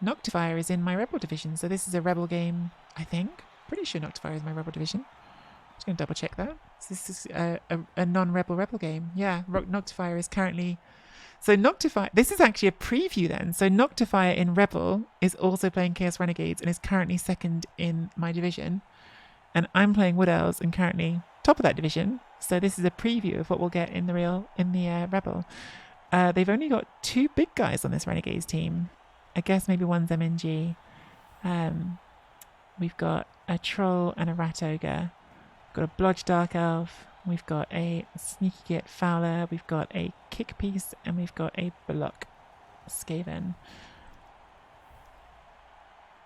Noctifier is in my Rebel division, so this is a Rebel game, I think. Pretty sure Noctifier is my Rebel division. Just going to double check that. So this is a non-Rebel Rebel game. Yeah, Noctifier is currently... So Noctifier... This is actually a preview then. So Noctifier in Rebel is also playing Chaos Renegades and is currently second in my division. And I'm playing Wood Elves and currently top of that division. So this is a preview of what we'll get in the Rebel. They've only got 2 big guys on this Renegades team. I guess maybe one's MNG. We've got a Troll and a Rat Ogre. We've got a Blodge Dark Elf. We've got a Sneaky Git Fowler. We've got a Kick Piece. And we've got a Block Skaven.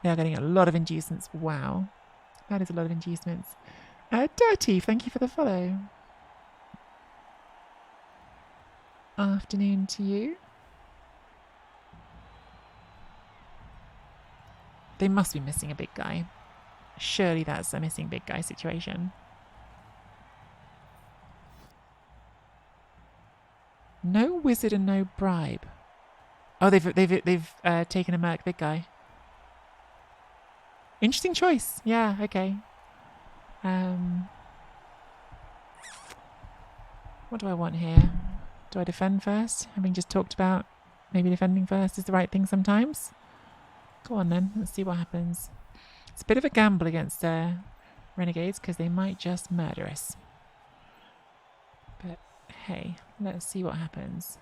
They are getting a lot of inducements. Wow. That is a lot of inducements. Dirty, thank you for the follow. Afternoon to you. They must be missing a big guy. Surely that's a missing big guy situation. No wizard and no bribe. Oh, they've taken a merc big guy. Interesting choice. Yeah, okay. What do I want here? Do I defend first? Having just talked about maybe defending first is the right thing sometimes. Go on then, let's see what happens. It's a bit of a gamble against Renegades because they might just murder us. But hey, let's see what happens.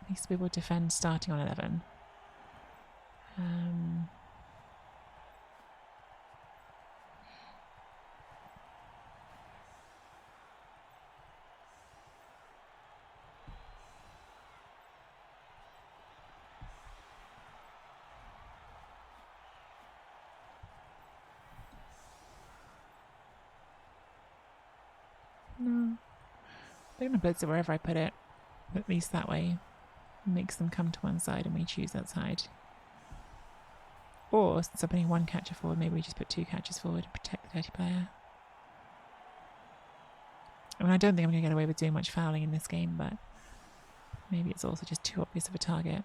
At least we will defend starting on 11. No. They're going to blitz it wherever I put it. At least that way makes them come to one side and we choose that side. Or since I'm putting 1 catcher forward, maybe we just put 2 catchers forward to protect the dirty player. I mean, I don't think I'm going to get away with doing much fouling in this game, but maybe it's also just too obvious of a target.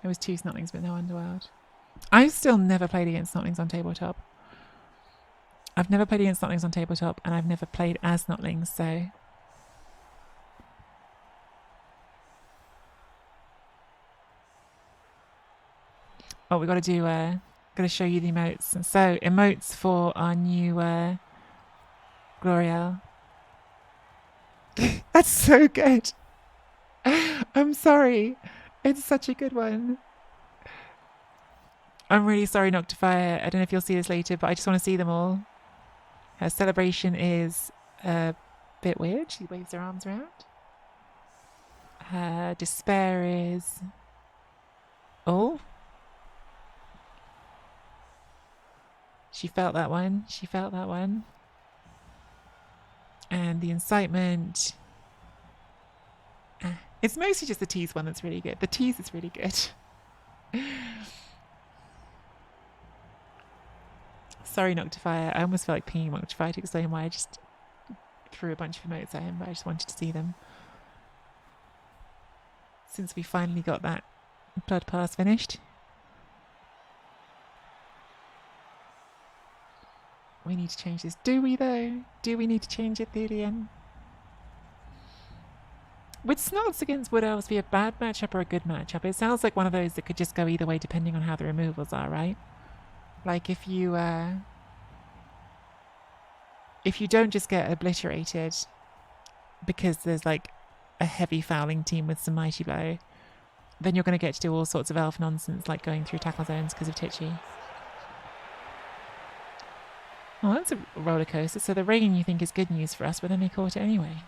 There was 2 Snotlings but no Underworld. I've still never played against Snotlings on tabletop. I've never played against Snotlings on tabletop and I've never played as Snotlings, so... Oh, we got to do... got to show you the emotes. So, emotes for our new Gloriel. That's so good. I'm sorry. It's such a good one. I'm really sorry, Noctifier. I don't know if you'll see this later, but I just want to see them all. Her celebration is a bit weird. She waves her arms around. Her despair is... Oh. She felt that one. She felt that one. And the incitement... It's mostly just the tease one that's really good. The tease is really good. Sorry, Noctifier. I almost felt like pinging Noctifier to explain why I just threw a bunch of emotes at him, but I just wanted to see them. Since we finally got that blood pass finished. We need to change this. Do we, though? Do we need to change it, Thelian? Would Snots against Wood Elves be a bad matchup or a good matchup? It sounds like one of those that could just go either way depending on how the removals are, right? Like if you don't just get obliterated because there's like a heavy fouling team with some Mighty Blow, then you're going to get to do all sorts of elf nonsense like going through tackle zones because of Titchy. Oh, that's a roller coaster. So the rain you think is good news for us, but then they caught it anyway.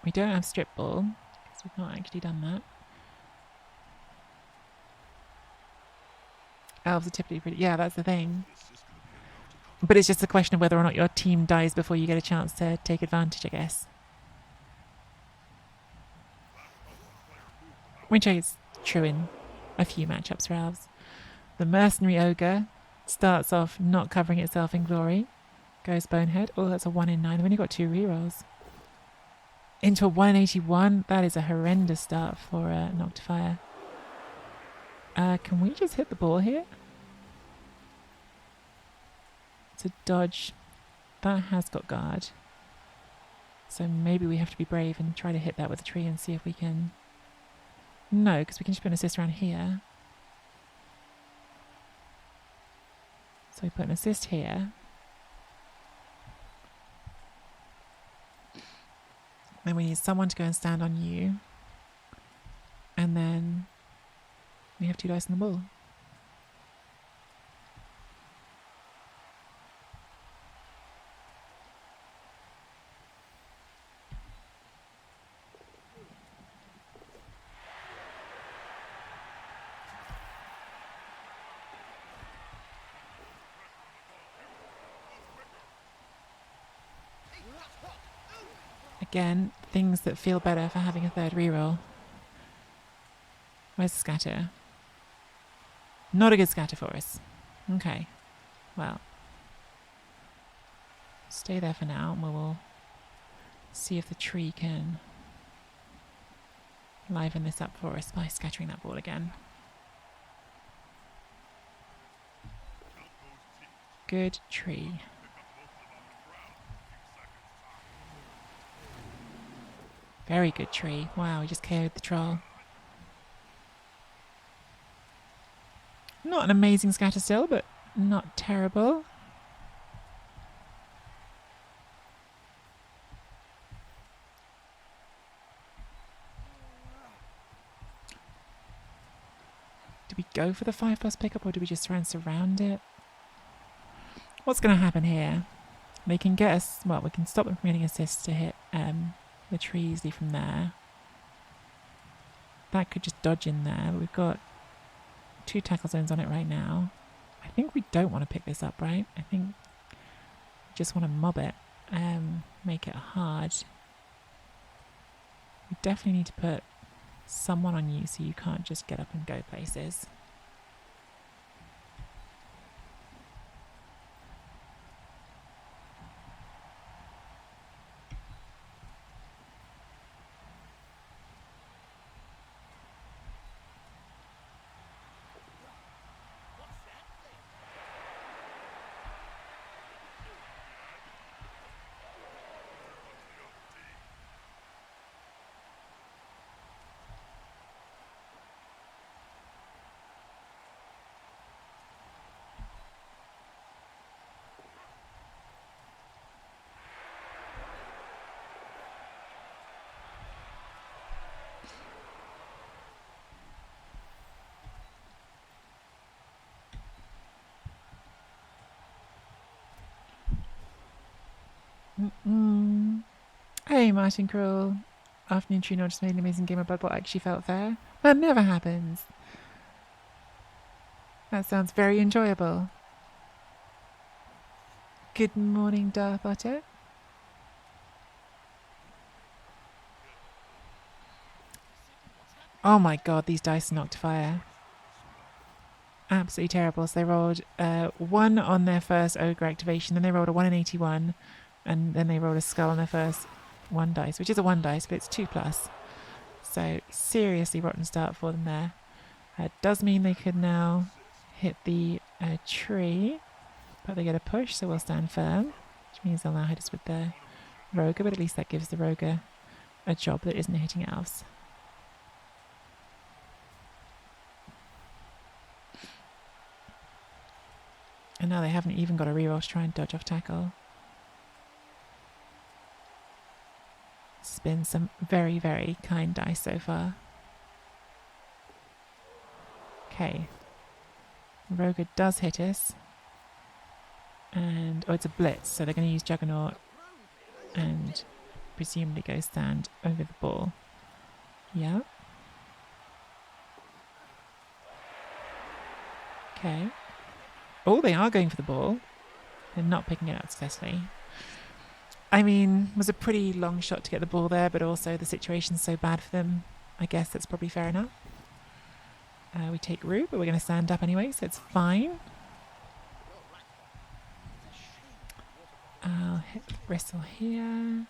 We don't have strip ball, because we've not actually done that. Elves are typically pretty... Yeah, that's the thing. But it's just a question of whether or not your team dies before you get a chance to take advantage, I guess. Which is true in a few matchups for elves. The mercenary ogre starts off not covering itself in glory. Goes bonehead. Oh, that's a 1 in 9. They've only got 2 rerolls. Into a 1 in 81. That is a horrendous start for Noctifier. Can we just hit the ball here? It's a dodge. That has got guard. So maybe we have to be brave and try to hit that with a tree and see if we can... No, because we can just put an assist around here. So we put an assist here. Then we need someone to go and stand on you. And then we have 2 dice in the ball. Again, things that feel better for having a 3rd reroll. Where's the scatter? Not a good scatter for us. Okay. Well. Stay there for now and we'll see if the tree can liven this up for us by scattering that ball again. Good tree. Very good tree. Wow, he just KO'd the troll. Not an amazing scatter still, but not terrible. Do we go for the 5+ pickup or do we just try and surround it? What's going to happen here? They can get us... Well, we can stop them from getting assists to hit the tree easily from there. That could just dodge in there, but we've got 2 tackle zones on it right now. I think we don't want to pick this up, right? I think we just want to mob it, make it hard. We definitely need to put someone on you so you can't just get up and go places. Hey, Martin Cruel. Afternoon Trino just made an amazing game of Blood Bowl. Actually felt fair. That never happens. That sounds very enjoyable. Good morning, Darth Otter. Oh my god, these dice knocked fire. Absolutely terrible. So they rolled 1 on their first ogre activation, then they rolled a 1 in 81, and then they rolled a skull on their first 1 dice, which is a 1 dice, but it's 2+. So seriously rotten start for them there. Does mean they could now hit the tree, but they get a push, so we'll stand firm, which means they'll now hit us with the rogue, but at least that gives the rogue a job that isn't hitting elves. And now they haven't even got a reroll to try and dodge off tackle. It's been some very, very kind dice so far. Okay. Rogue does hit us. And, oh, it's a blitz, so they're going to use Juggernaut and presumably go stand over the ball. Yeah. Okay. Oh, they are going for the ball. They're not picking it up successfully. I mean, it was a pretty long shot to get the ball there, but also the situation's so bad for them. I guess that's probably fair enough. We take root, but we're going to stand up anyway, so it's fine. I'll hit the bristle here.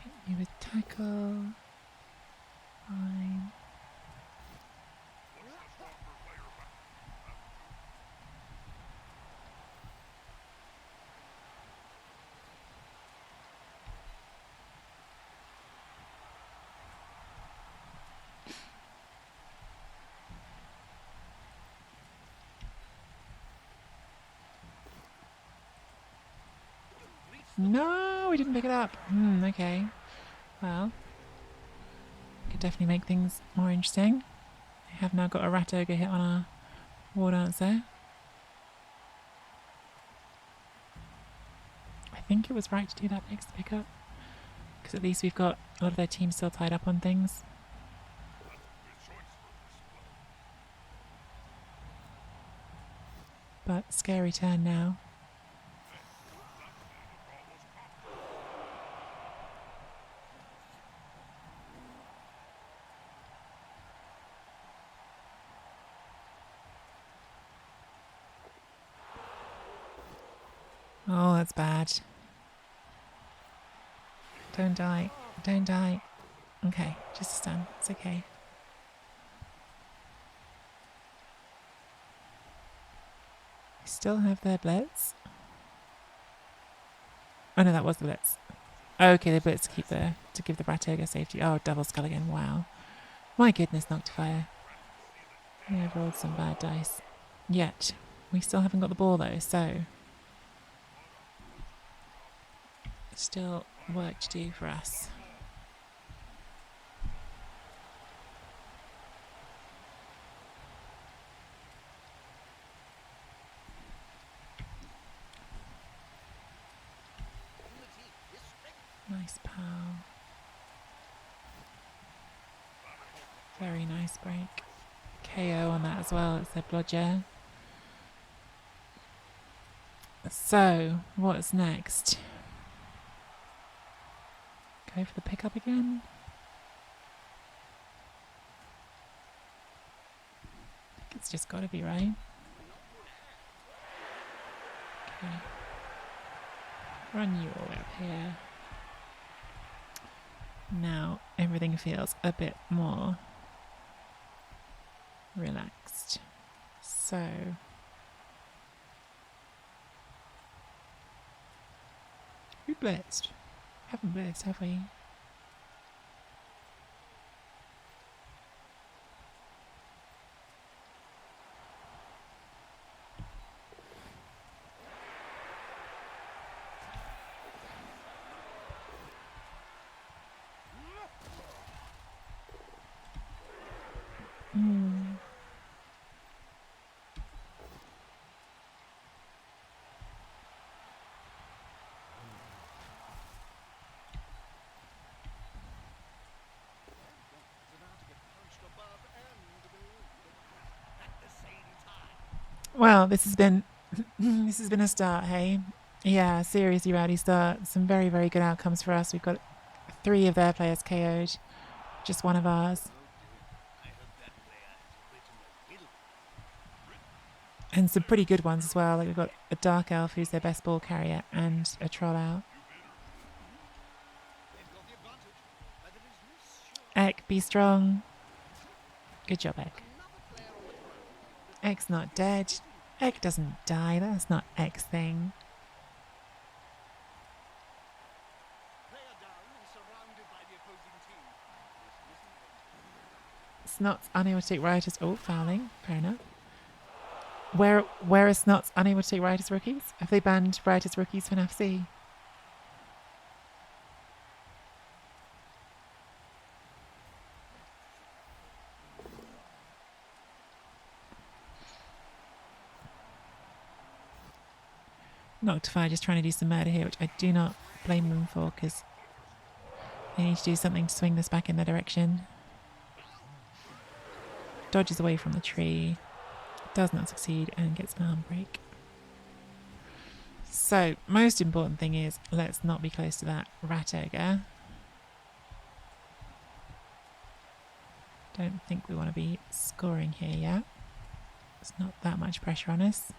Hit me with tackle. Fine. No, we didn't pick it up. Okay. Well, could definitely make things more interesting. We have now got a rat ogre hit on our war dance there. I think it was right to do that next pickup, because at least we've got a lot of their team still tied up on things. But scary turn now. Oh, that's bad. Don't die. Don't die. Okay, just a stun. It's okay. We still have their blitz. Oh no, that was the blitz. Okay, the blitz to give the rat ogre safety. Oh, double skull again. Wow. My goodness, Noctifier. Yeah, I've rolled some bad dice. Yet, we still haven't got the ball though, so still work to do for us. Nice pow. Very nice break. KO on that as well. It's a blodger. So, what's next? Go for the pickup again. I think it's just got to be right. Okay. Run you all up here. Now everything feels a bit more relaxed. So who blitzed? Haven't blitzed, have we? Well, this has been a start, hey? Yeah, seriously rowdy start. Some very, very good outcomes for us. We've got 3 of their players KO'd, just 1 of ours. And some pretty good ones as well. Like we've got a dark elf who's their best ball carrier and a troll out. Ek, be strong. Good job, Ek. Ek's not dead. Ek doesn't die. That's not Ek's thing. Snot's unable to take rioters. Oh, fouling. Fair enough. Where are Snot's unable to take rioters rookies? Have they banned rioters rookies for NFC? Noctify just trying to do some murder here, which I do not blame them for, because they need to do something to swing this back in their direction. Dodges away from the tree, does not succeed, and gets an arm break. So, most important thing is, let's not be close to that rat ogre. Don't think we want to be scoring here yet. There's not that much pressure on us.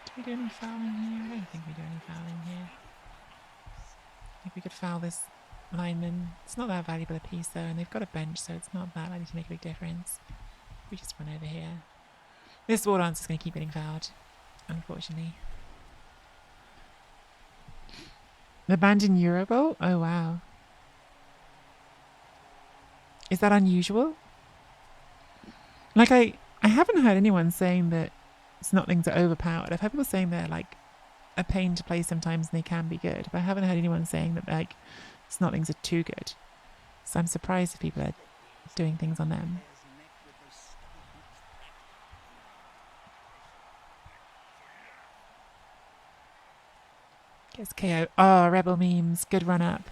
Do we do any fouling here? I don't think we do any fouling here. I think we could foul this lineman. It's not that valuable a piece though, and they've got a bench, so it's not that likely to make a big difference. We just run over here. This war dance is going to keep getting fouled, unfortunately. Abandoned Eurobolt? Oh wow. Is that unusual? Like I haven't heard anyone saying that Snotlings are overpowered. I've heard people saying they're like a pain to play sometimes and they can be good, but I haven't heard anyone saying that like Snotlings are too good. So I'm surprised if people are doing things on them. Gets KO. Oh, Rebel memes. Good run up.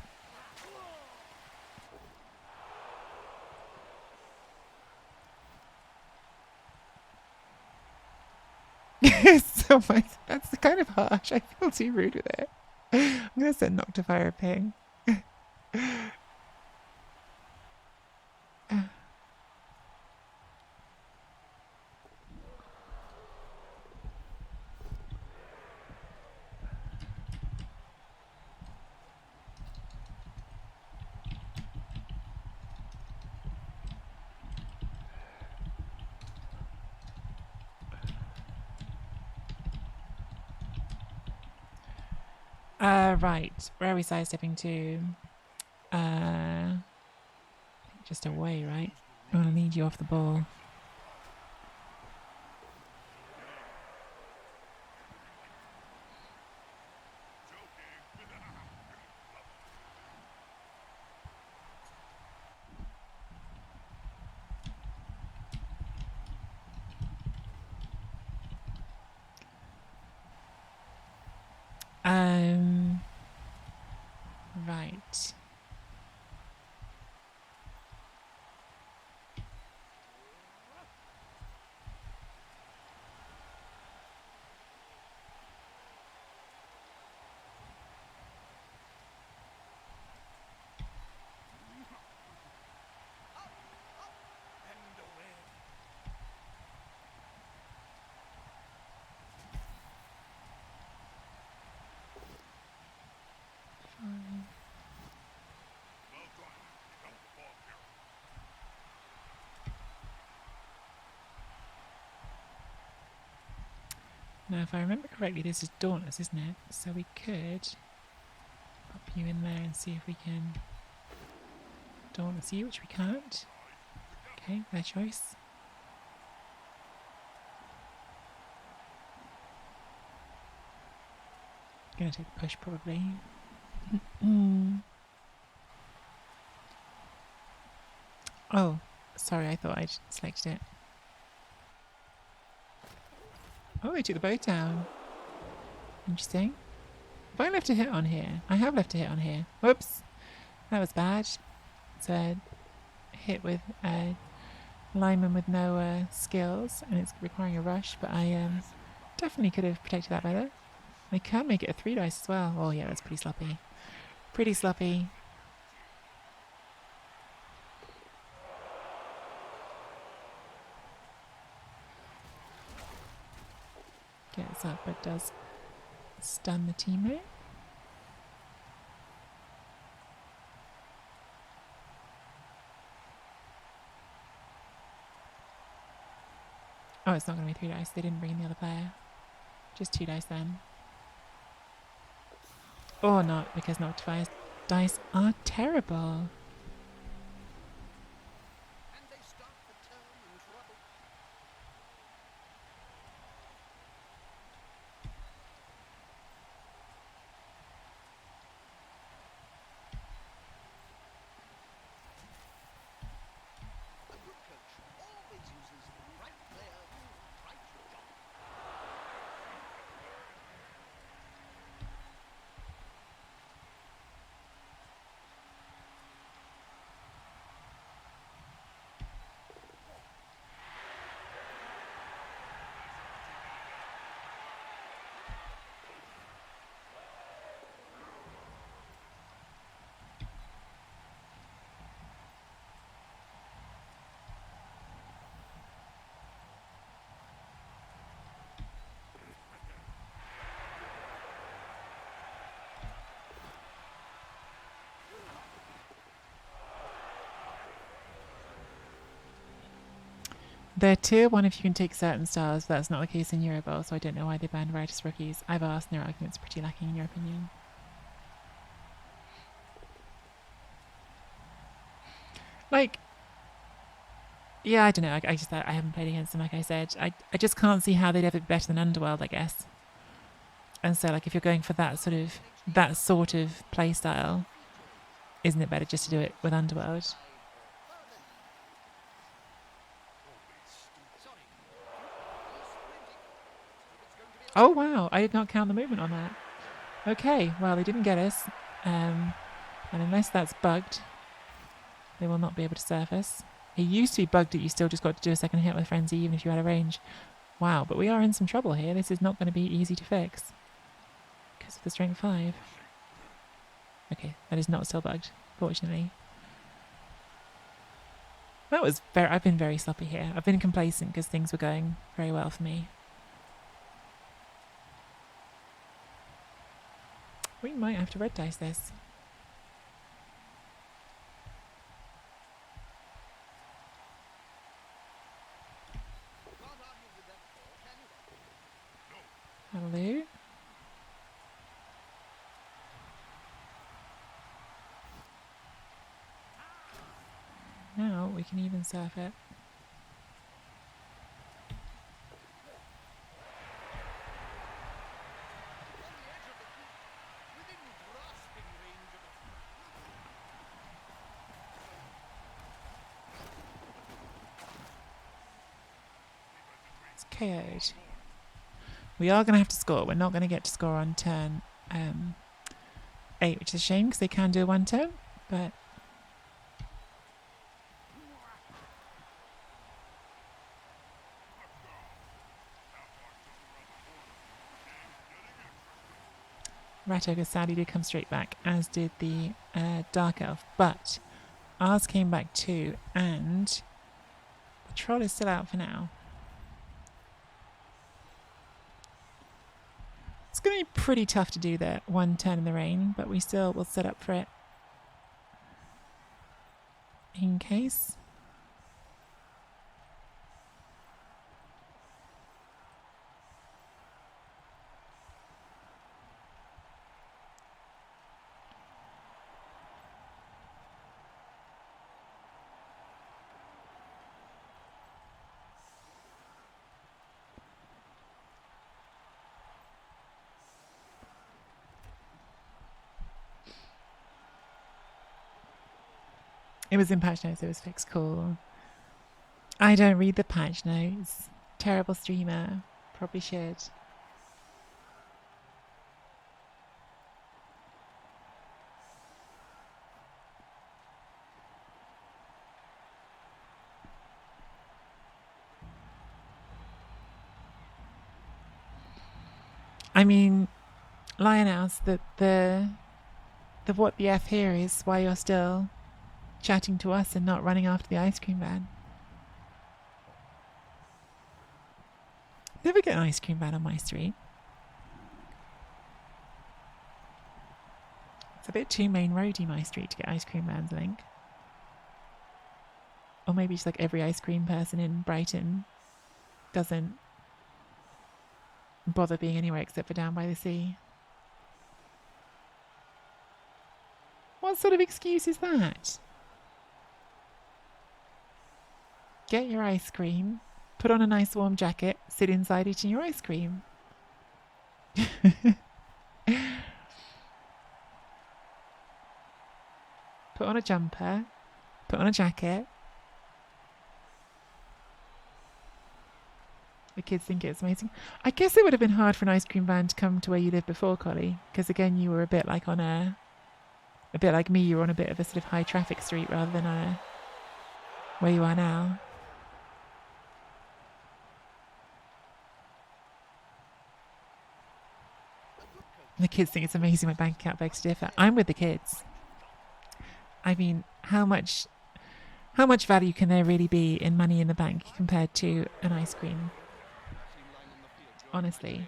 So that's kind of harsh. I feel too rude with it. I'm going to send Noctify a ping. Right. Where are we sidestepping to? Just away, right? I want to lead you off the ball. Right. Fine. Now, if I remember correctly, this is Dauntless, isn't it? So we could pop you in there and see if we can Dauntless you, which we can't. Okay, their choice. Gonna take the push probably. Oh, sorry, I thought I'd selected it. Oh, they took the boat down. Interesting. Have I left a hit on here? I have left a hit on here. Whoops. That was bad. It's a hit with a lineman with no skills, and it's requiring a rush, but I definitely could have protected that better. I can make it a 3 dice as well. Oh yeah, that's pretty sloppy. Pretty sloppy. Gets up, but does stun the teammate. Oh, it's not going to be 3 dice. They didn't bring in the other player. Just 2 dice then. Or not, because Noctifier's dice are terrible. They're tier 1 if you can take certain stars, but that's not the case in Euroball, so I don't know why they banned Riotous Rookies. I've asked and their argument's pretty lacking in your opinion. Like, yeah, I don't know. I haven't played against them, like I said. I just can't see how they'd ever be better than Underworld, I guess. And so, like, if you're going for that sort of play style, isn't it better just to do it with Underworld? Oh wow, I did not count the movement on that. Okay, well they didn't get us. And unless that's bugged, they will not be able to surface. It used to be bugged that you still just got to do a second hit with Frenzy even if you had a range. Wow, but we are in some trouble here. This is not going to be easy to fix. Because of the strength 5. Okay, that is not still bugged, fortunately. That was I've been very sloppy here. I've been complacent because things were going very well for me. We might have to red dice this. Hello. Now we can even surf it. It's KO'd. We are going to have to score. We're not going to get to score on turn 8, which is a shame because they can do a 1 turn, but Rat Ogre sadly did come straight back, as did the Dark Elf, but ours came back too, and the Troll is still out for now. It's going to be pretty tough to do that 1 turn in the rain, but we still will set up for it in case. It was in patch notes, it was fixed. Cool. I don't read the patch notes. Terrible streamer. Probably should. I mean, Lionhouse, the what the F here is why you're still chatting to us and not running after the ice cream van. Never get an ice cream van on my street. It's a bit too main roady, my street, to get ice cream vans, I think. Or maybe just like every ice cream person in Brighton doesn't bother being anywhere except for down by the sea. What sort of excuse is that? Get your ice cream, put on a nice warm jacket, sit inside eating your ice cream. Put on a jumper, put on a jacket. The kids think it's amazing. I guess it would have been hard for an ice cream van to come to where you lived before, Collie, because again, you were a bit like a bit like me. You were on a bit of a sort of high traffic street rather than where you are now. The kids think it's amazing my bank account begs to differ. I'm with the kids. I mean, how much value can there really be in money in the bank compared to an ice cream? Honestly.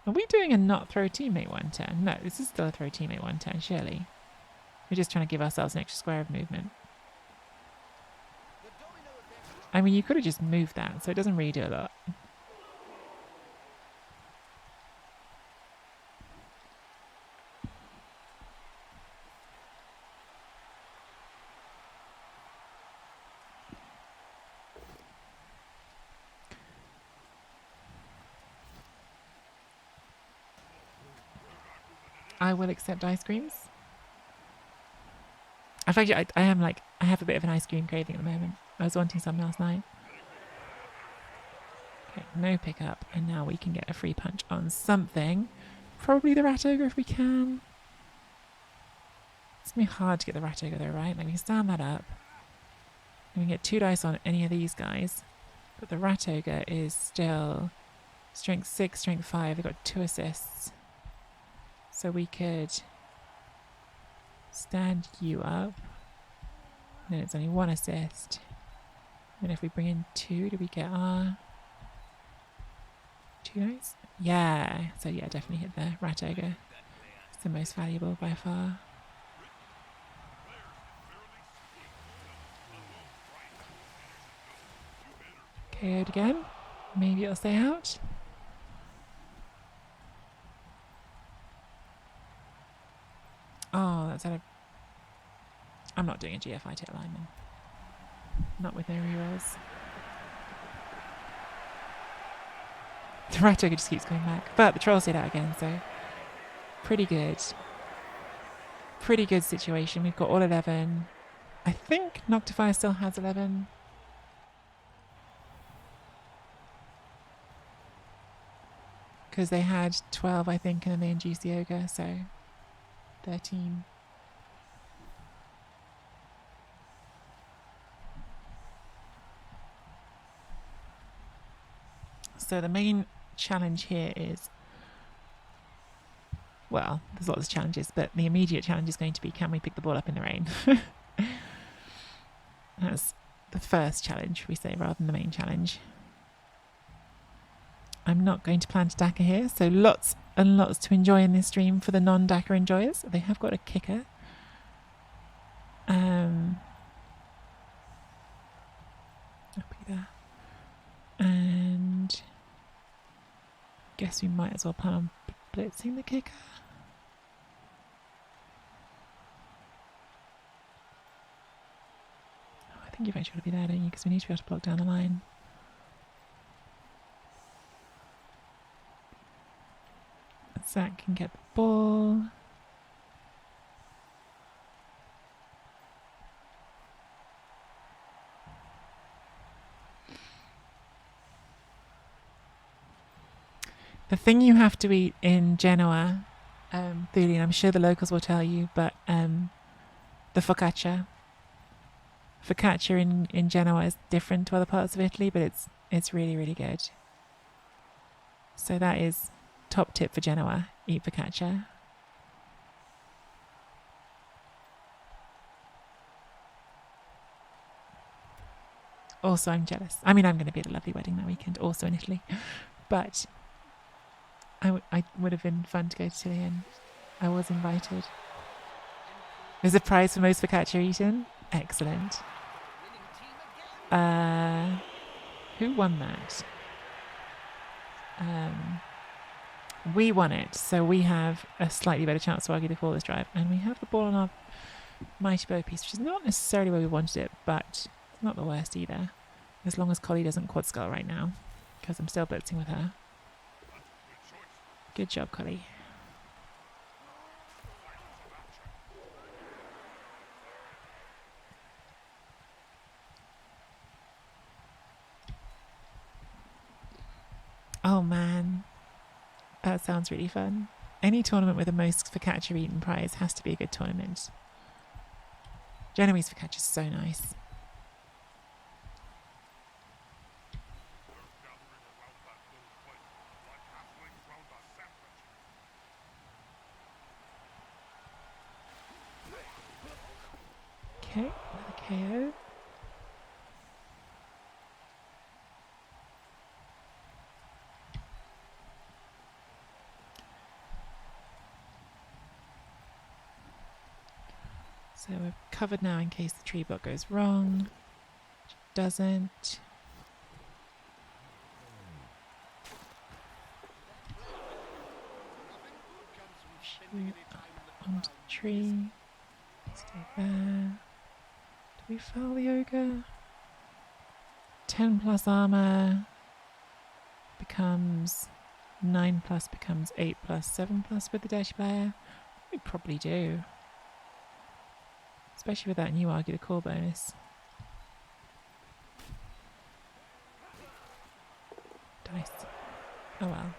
Are we doing a not throw teammate one turn? No, this is still a throw teammate one turn, surely. We're just trying to give ourselves an extra square of movement. I mean, you could have just moved that, so it doesn't really do a lot. I will accept ice creams. In fact, I am like, I have a bit of an ice cream craving at the moment. I was wanting some last night. Okay, no pickup, and now we can get a free punch on something. Probably the rat ogre if we can. It's gonna be hard to get the rat ogre though, right? Like we can stand that up. And we can get 2 dice on any of these guys. But the rat ogre is still strength 6, strength 5. They've got 2 assists. So we could stand you up. And then it's only 1 assist. And if we bring in 2, do we get our 2 dice? Yeah. So yeah, definitely hit the rat ogre. It's the most valuable by far. KO'd again. Maybe it'll stay out. Oh, that's out of... I'm not doing a GFI to alignment. Not with no rerolls. The rat ogre just keeps coming back. But the trolls did out again, so... Pretty good. Pretty good situation. We've got all 11. I think Noctifier still has 11. Because they had 12, I think, and then they induced the ogre, so 13. So the main challenge here is, well, there's lots of challenges, but the immediate challenge is going to be, can we pick the ball up in the rain? That's the first challenge, we say, rather than the main challenge. I'm not going to plant a Dakar here, so lots and lots to enjoy in this stream for the non-Dakar enjoyers. They have got a kicker. Up there. And guess we might as well plan on blitzing the kicker. Oh, I think you've actually got to be there, don't you? Because we need to be able to block down the line. Zach can get the ball. The thing you have to eat in Genoa, Thulian, I'm sure the locals will tell you, but the focaccia. Focaccia in Genoa is different to other parts of Italy, but it's really, really good. So that is top tip for Genoa. Eat focaccia. Also, I'm jealous. I mean, I'm going to be at a lovely wedding that weekend, also in Italy. But I would have been fun to go to Italy, and I was invited. There's a prize for most focaccia eaten. Excellent. Who won that? We won it, so we have a slightly better chance to argue the flawless drive. And we have the ball on our mighty bow piece, which is not necessarily where we wanted it, but it's not the worst either. As long as Collie doesn't quad skull right now, because I'm still blitzing with her. Good job, Collie. Oh man, that sounds really fun. Any tournament with a most focaccia eaten prize has to be a good tournament. Genoese focaccia is so nice. Okay, another KO. So we're covered now in case the tree block goes wrong. Which it doesn't. Shoot up onto the tree. Stay there. Do we foul the ogre? 10 plus armor becomes 9 plus becomes 8 plus 7 plus with the dash player. We probably do. Especially with that new argue the call bonus. Dice. Oh well.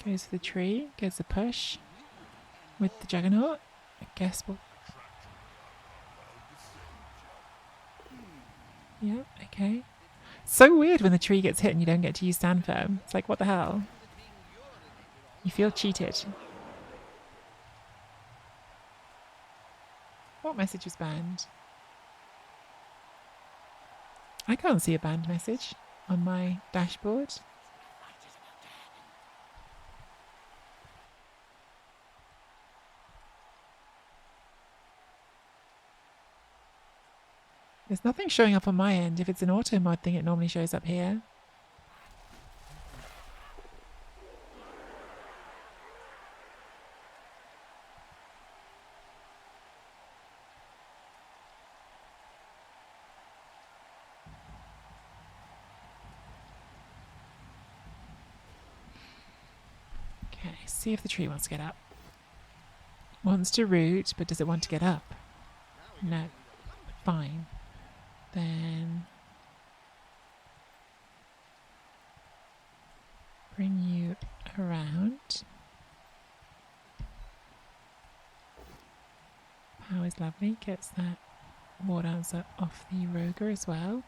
Goes for the tree, gets a push with the juggernaut. I guess we'll. Yeah, okay. So weird when the tree gets hit and you don't get to use stand firm. It's like, what the hell? You feel cheated. What message was banned? I can't see a banned message on my dashboard. There's nothing showing up on my end. If it's an auto mod thing, it normally shows up here. Okay, see if the tree wants to get up. Wants to root, but does it want to get up? No. Fine. Then bring you around. Power is lovely. Gets that war dancer off the roger as well.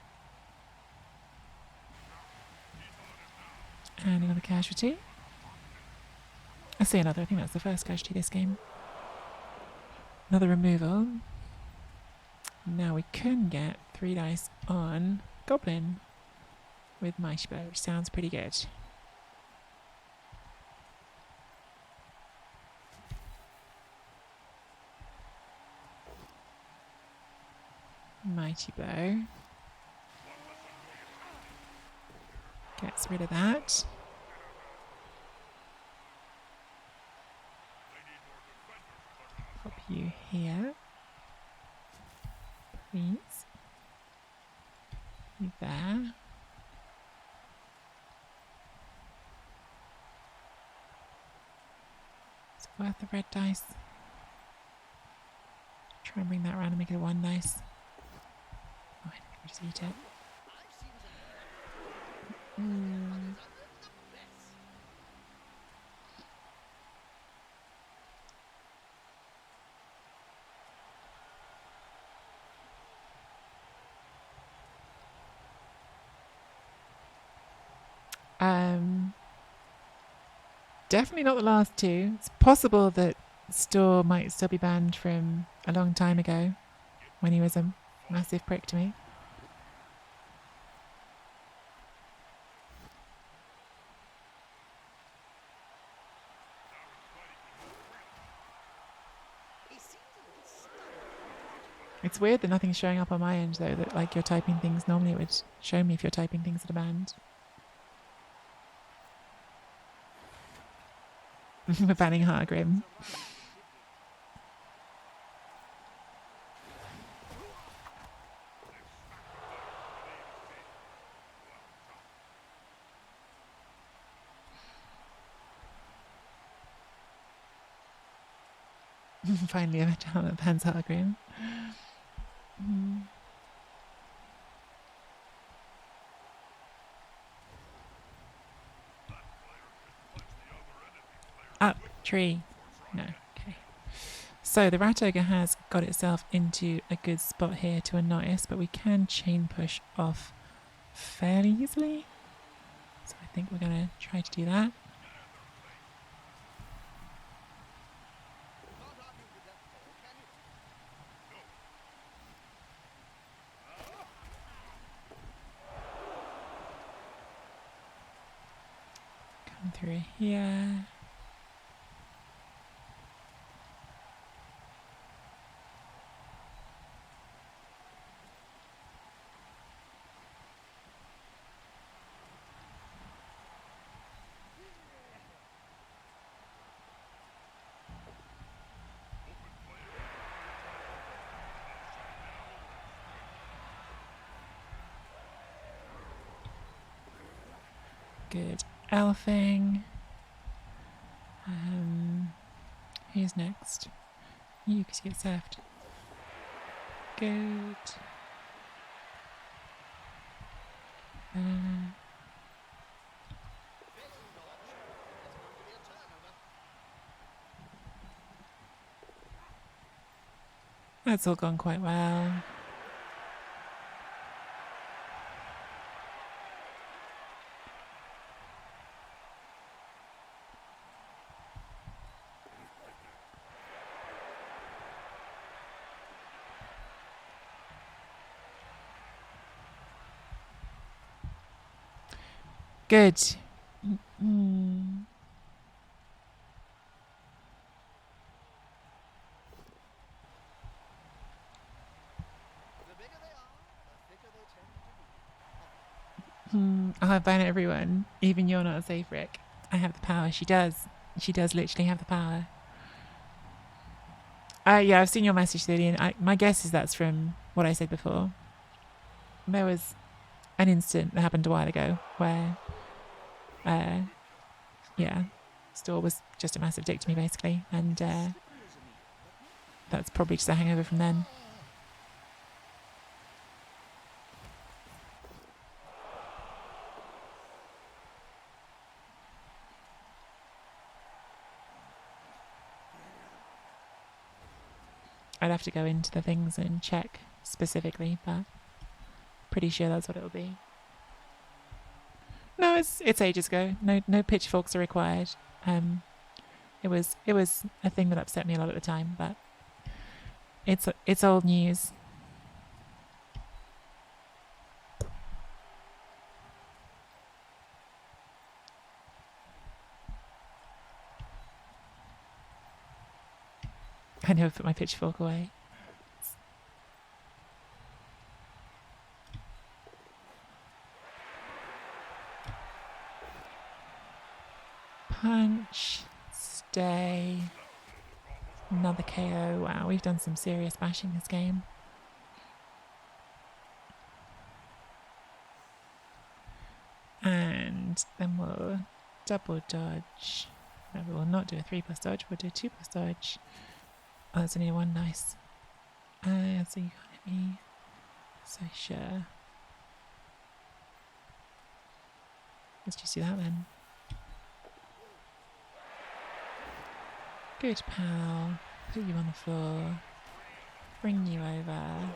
And another casualty. I see another. I think that's the first casualty this game. Another removal. Now we can get 3 dice on Goblin with Maishba, which sounds pretty good. Mighty Bow. Gets rid of that. Pop you here. Please. You there. Is it worth the red dice? Try and bring that around and make it a 1 dice. Oh, I think we just eat it. Definitely not the last two. It's possible that Store might still be banned from a long time ago when he was a massive prick to me. It's weird that nothing's showing up on my end though, that like you're typing things. Normally it would show me if you're typing things that are banned. We're banning Hargrim. Finally, a town that bans Hargrim. Up tree. No. Okay. So the rat ogre has got itself into a good spot here to annoy us, but we can chain push off fairly easily. So I think we're going to try to do that. Come through here. Good elfing. Who's next? You, because you get served. Good. That's all gone quite well. Good. I'll ban everyone. Even you're not safe, Rick. I have the power. She does. She does literally have the power. Yeah, I've seen your message, Lillian. My guess is that's from what I said before. There was an incident that happened a while ago where, yeah, Store was just a massive dick to me, basically. And that's probably just a hangover from then. I'd have to go into the things and check specifically, but pretty sure that's what it'll be. No, it's ages ago. No pitchforks are required. It was a thing that upset me a lot at the time, but it's old news. I never put my pitchfork away. Punch. Stay. Another KO. Wow, we've done some serious bashing this game. And then we'll double dodge. No, we will not do a 3+ dodge, we'll do a 2+ dodge. Oh, that's only one, nice. So you can't hit me. So sure. Let's just do that then. Good pal. Put you on the floor. Bring you over.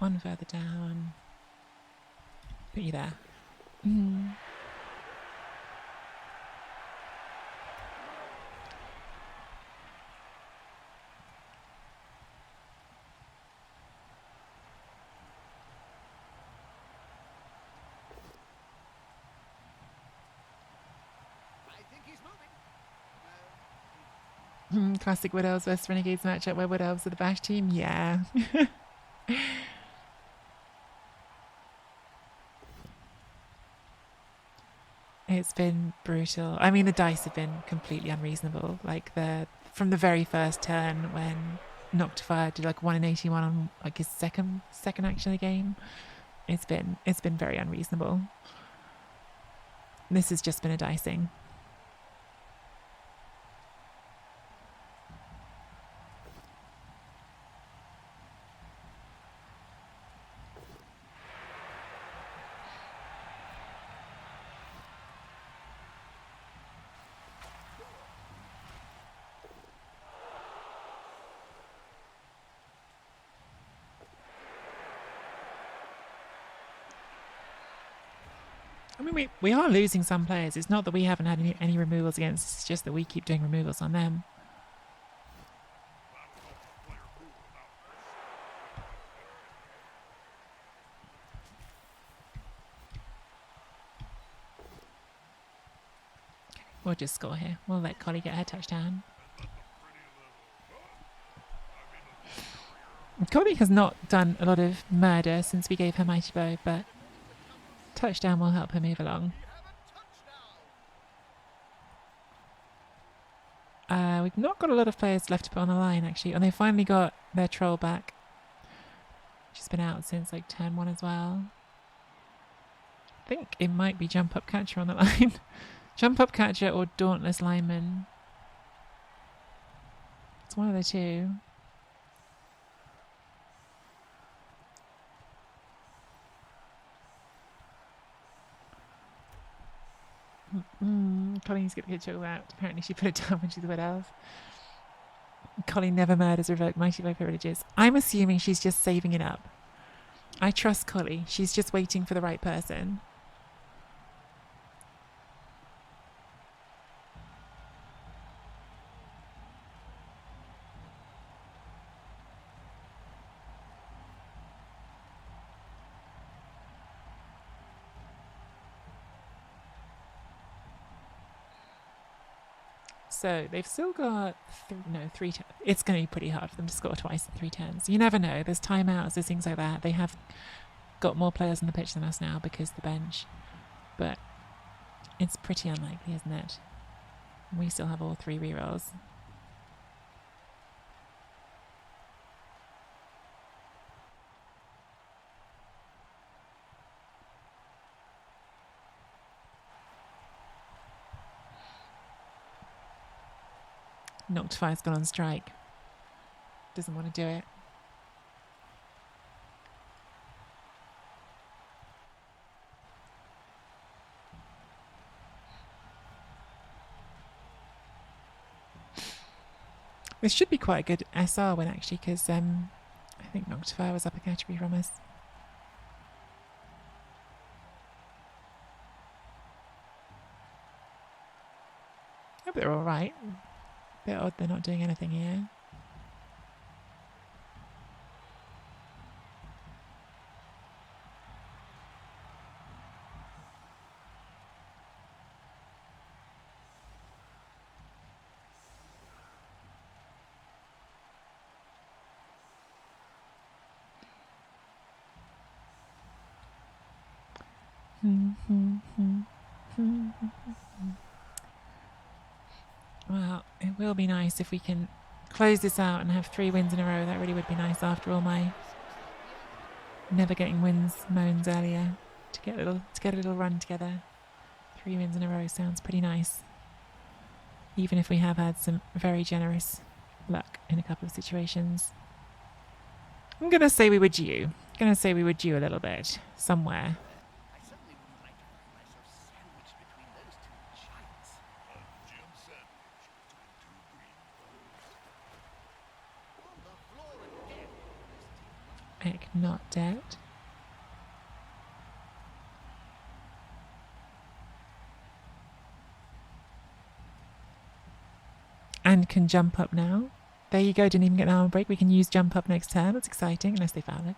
One further down. Put you there. Mm. Classic Wood Elves vs Renegades matchup where Wood Elves are the bash team. Yeah. It's been brutal. I mean, the dice have been completely unreasonable. Like from the very first turn when Noctifier did like 1 in 81 on like his second action of the game. It's been very unreasonable. This has just been a dicing. I mean, we are losing some players. It's not that we haven't had any removals against. It's just that we keep doing removals on them. We'll just score here. We'll let Collie get her touchdown. Collie has not done a lot of murder since we gave her Mighty Bow, but touchdown will help her move along. We've not got a lot of players left to put on the line, actually. And they finally got their troll back. She's been out since like turn 1 as well. I think it might be Jump Up Catcher on the line. Jump Up Catcher or Dauntless Lineman. It's one of the two. Colleen's going to get chilled out. Apparently she put it down when she's a Wood Elf. Colleen never murders Revoke Mighty Bow privileges. I'm assuming she's just saving it up. I trust Collie. She's just waiting for the right person. So they've still got 3 turns. It's going to be pretty hard for them to score twice in 3 turns. You never know. There's timeouts, there's things like that. They have got more players on the pitch than us now because of the bench. But it's pretty unlikely, isn't it? We still have all 3 rerolls. Noctifier's gone on strike. Doesn't want to do it. This should be quite a good SR win, actually, because I think Noctifier was up a category from us. I hope they're all right. Bit odd they're not doing anything here. Well, it will be nice if we can close this out and have 3 wins in a row. That really would be nice after all my never getting wins moans earlier. To get a little run together. 3 wins in a row sounds pretty nice. Even if we have had some very generous luck in a couple of situations. I'm going to say we were due. A little bit. Somewhere. not dead. And can jump up now. There you go, didn't even get an armor break. We can use jump up next turn. That's exciting, unless they foul it.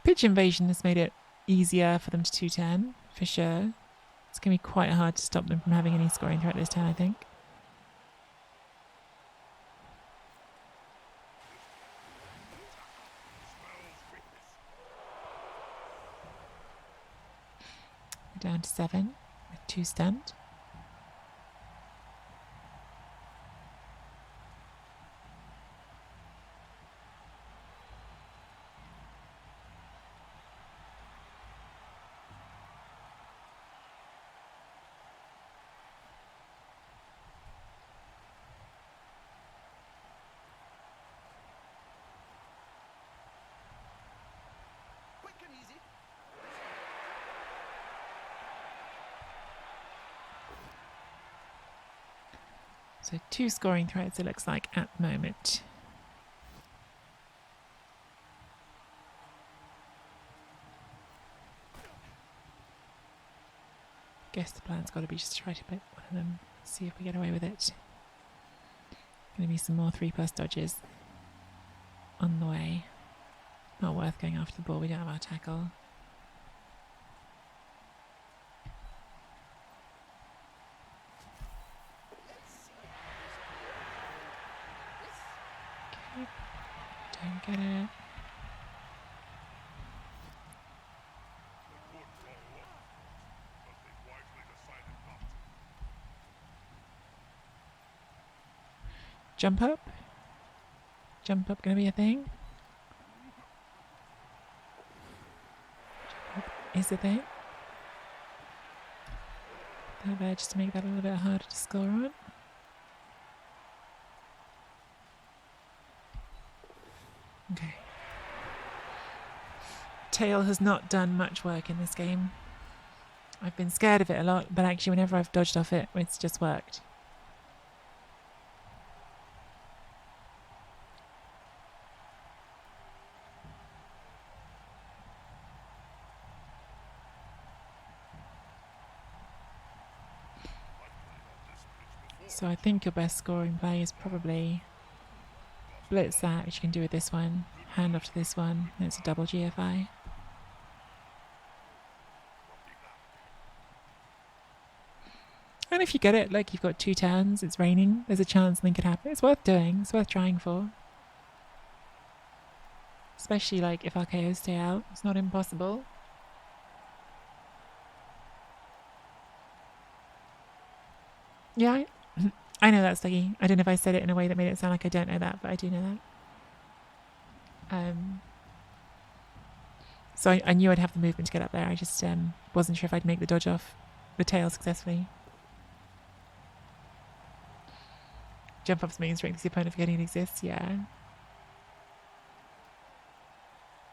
Pitch invasion has made it easier for them to 2-turn, for sure. It's going to be quite hard to stop them from having any scoring threat this turn, I think. We're down to 7 with 2 stunned. So 2 scoring threats it looks like at the moment. Guess the plan's got to be just to try to pick one of them, see if we get away with it. Going to be some more 3+ dodges on the way. Not worth going after the ball, we don't have our tackle. Okay, don't get it. Jump up? Jump up gonna be a thing? Jump up is a thing? That there just to make that a little bit harder to score on. Okay. Tail has not done much work in this game. I've been scared of it a lot, but actually whenever I've dodged off it, it's just worked. So I think your best scoring play is probably blitz that, which you can do with this one, hand off to this one, and it's a double GFI. And if you get it, like you've got 2 turns, it's raining, there's a chance something could happen. It's worth doing, it's worth trying for. Especially like if our KOs stay out, it's not impossible. Yeah, I know that, Stuggy. I don't know if I said it in a way that made it sound like I don't know that, but I do know that. So I knew I'd have the movement to get up there. I just wasn't sure if I'd make the dodge off the tail successfully. Jump up's main strength is the opponent forgetting it exists. Yeah.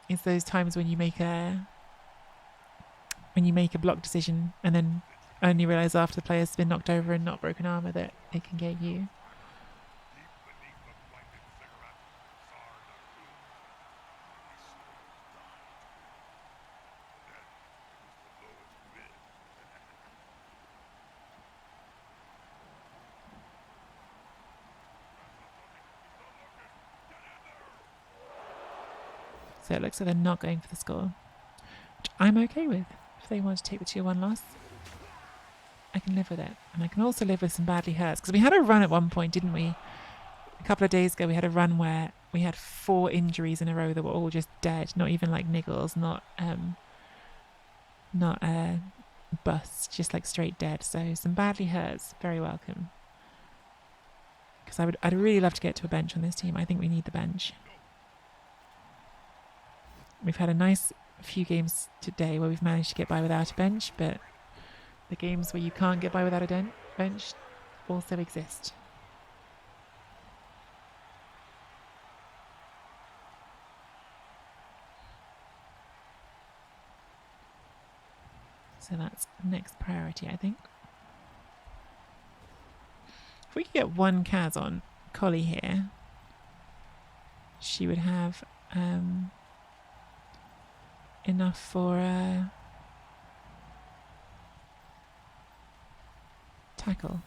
It's those times when you make a block decision and then only realise after the player's been knocked over and not broken armour that they can get you. So it looks like they're not going for the score, which I'm okay with. If they want to take the 2-1 loss, I can live with it. And I can also live with some badly hurts. Because we had a run at one point, didn't we? A couple of days ago we had a run where we had 4 injuries in a row that were all just dead. Not even like niggles, not busts, just like straight dead. So some badly hurts, very welcome. Because I'd really love to get to a bench on this team. I think we need the bench. We've had a nice few games today where we've managed to get by without a bench, but the games where you can't get by without a bench also exist. So that's next priority, I think. If we could get one Kaz collie here, she would have enough for tackle.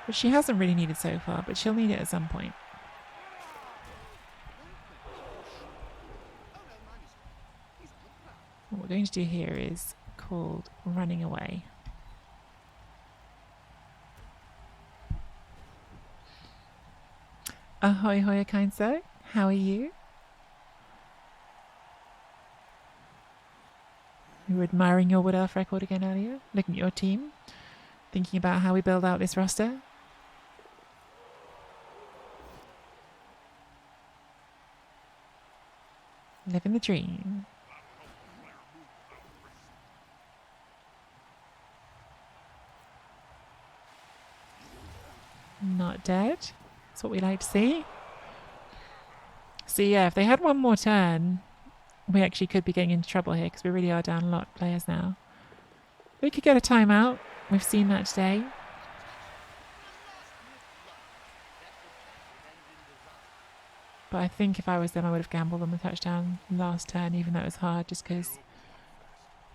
Which she hasn't really needed so far, but she'll need it at some point. What we're going to do here is called running away. Ahoy hoy, kind sir. How are you? You were admiring your Wood Elf record again earlier, looking at your team, thinking about how we build out this roster. Living the dream. Not dead. That's what we like to see. So yeah, if they had one more turn, we actually could be getting into trouble here because we really are down a lot of players now. We could get a timeout. We've seen that today. But I think if I was them, I would have gambled on the touchdown last turn, even though it was hard, just because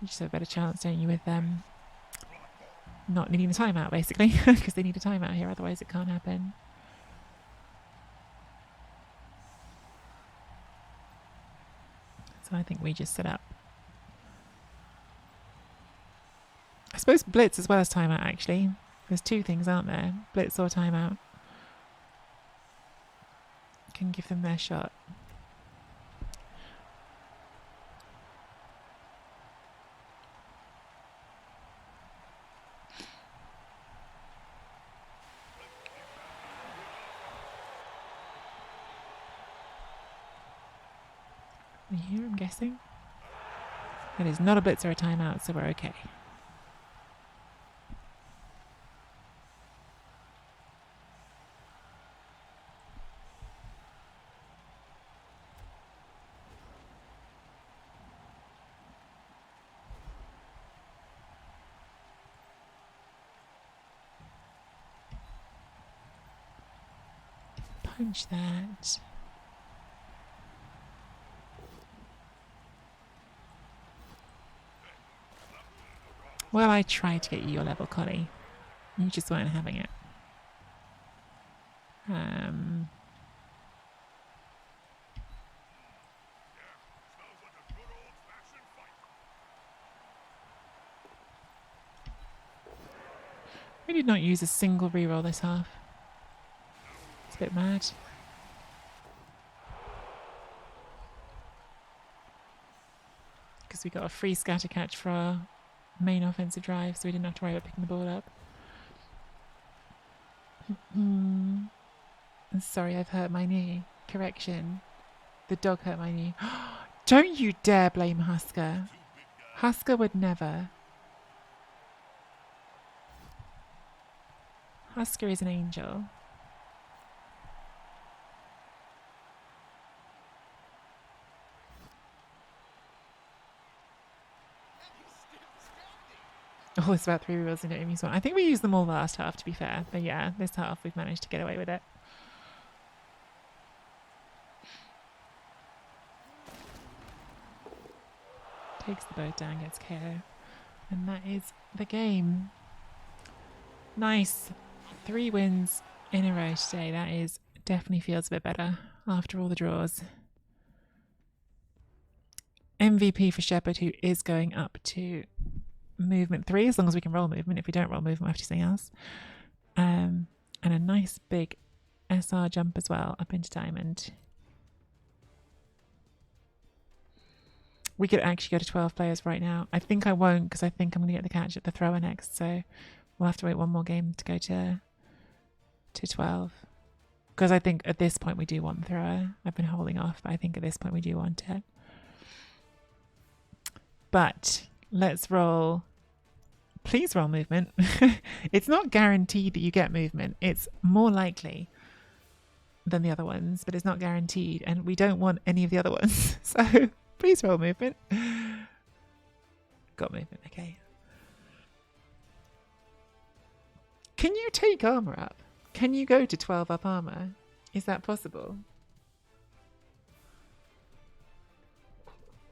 you just have a better chance, don't you, with them not needing a timeout, basically, because they need a timeout here, otherwise it can't happen. So I think we just set up. I suppose blitz as well as timeout, actually. There's two things, aren't there? Blitz or timeout. Can give them their shot. Are we here, I'm guessing? It is not a blitz or a timeout, so we're okay. Punch that. Well, I tried to get you your level, Collie. You just weren't having it. We did not use a single reroll this half. It's a bit mad. Because we got a free scatter catch for our main offensive drive, so we didn't have to worry about picking the ball up. Sorry, I've hurt my knee. Correction. The dog hurt my knee. Don't you dare blame Husker. Husker would never. Husker is an angel. Oh, it's about 3 rerolls into Amy's one. I think we used them all last half, to be fair. But yeah, this half we've managed to get away with it. Takes the boat down, gets KO. And that is the game. Nice. 3 wins in a row today. That is definitely feels a bit better after all the draws. MVP for Shepherd, who is going up to movement 3, as long as we can roll movement. If we don't roll movement, we'll have to do something else. And a nice big SR jump as well up into Diamond. We could actually go to 12 players right now. I think I won't, because I think I'm going to get the catch at the thrower next, so we'll have to wait one more game to go to 12. Because I think at this point we do want the thrower. I've been holding off, but I think at this point we do want it. But let's roll. Please roll movement. It's not guaranteed that you get movement. It's more likely than the other ones, but it's not guaranteed. And we don't want any of the other ones. So please roll movement. Got movement, okay. Can you take armor up? Can you go to 12 up armor? Is that possible?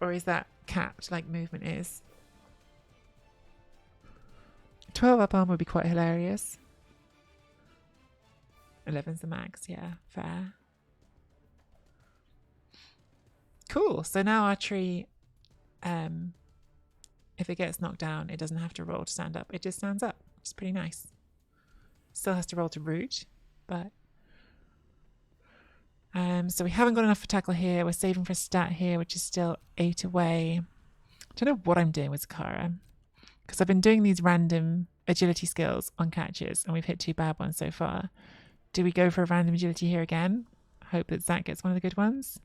Or is that capped like movement is? 12 up armor would be quite hilarious. 11's the max, yeah, fair. Cool, so now our tree, if it gets knocked down, it doesn't have to roll to stand up. It just stands up. It's pretty nice. Still has to roll to root, but... so we haven't got enough for tackle here. We're saving for stat here, which is still 8 away. I don't know what I'm doing with Zakara, because I've been doing these random agility skills on catches, and we've hit 2 bad ones so far. Do we go for a random agility here again? Hope that Zach gets one of the good ones.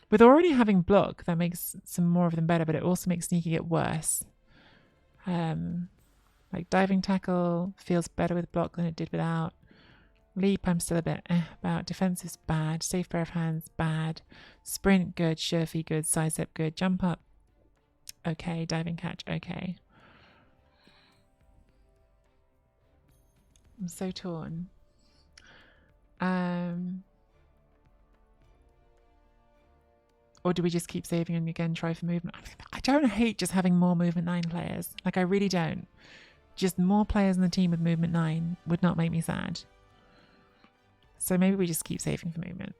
With already having block, that makes some more of them better, but it also makes sneaky get worse. Like diving tackle feels better with block than it did without. Leap, I'm still a bit about. Defensive's bad. Safe pair of hands, bad. Sprint, good. Sure feet, good. Side step, good. Jump up, okay. Diving catch, okay. I'm so torn. Or do we just keep saving and again try for movement? I don't hate just having more movement 9 players. Like, I really don't. Just more players in the team with movement 9 would not make me sad. So maybe we just keep saving for movement.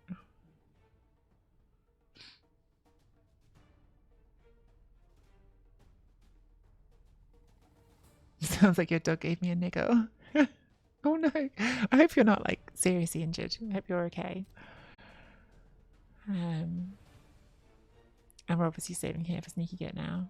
Sounds like your dog gave me a niggle. Oh no. I hope you're not like seriously injured. I hope you're okay. And we're obviously saving here for sneaky get now.